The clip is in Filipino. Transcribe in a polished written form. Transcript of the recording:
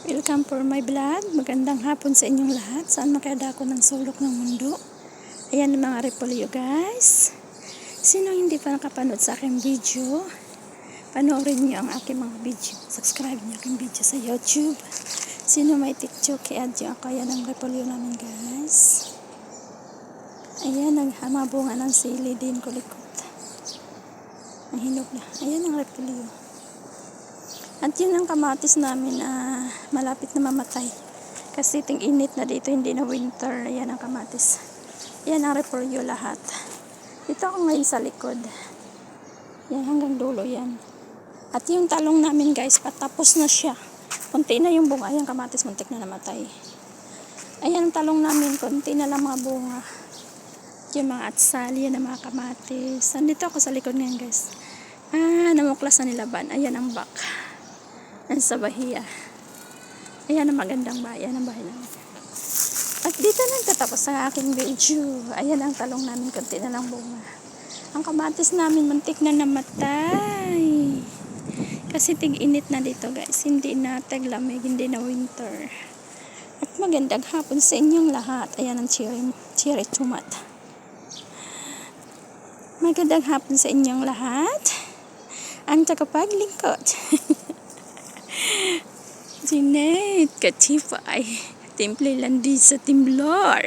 Welcome for my vlog. Magandang hapon sa inyong lahat. Saan makadako ng sulok ng mundo. Ayan ang mga repolyo guys. Sino hindi pa nakapanood sa aking video, panoorin niyo ang aking mga video. Subscribe niyo aking video sa YouTube. Sino may TikTok, i-add niyo ako. Ayan ang repolyo namin guys. Ayan ang hamabunga ng sili din kulikot. Ang hinog na. Ayan ang repolyo. At yun ang kamatis namin na malapit na mamatay. Kasi ting init na dito, hindi na winter. Ayan ang kamatis. Ayan ang repolyo lahat. Dito ako ngayon sa likod. Yan hanggang dulo yan. At yung talong namin guys, patapos na siya. Kunti na yung bunga. Ayan kamatis, muntik na namatay. Ayan ang talong namin, kunti na lang mga bunga. Yung mga atsali, yan ang mga kamatis. Nandito ako sa likod ngayon guys. Namuklas na nilaban. Ayan ang back. Sa Bahia. Ayan ang magandang bayan ng bahay namin. At dito nagtatapos ang aking video. Ayan ang talong namin, konti na lang bunga. Ang kamatis namin muntik na namatay. Kasi tig-init na dito guys. Hindi na taglamig, hindi na winter. At magandang hapon sa inyong lahat. Ayan ang cherry tomato. Magandang hapon sa inyong lahat. Ang tagapaglingkod. Jeanette Katipay, Temple Landi sa Timblor.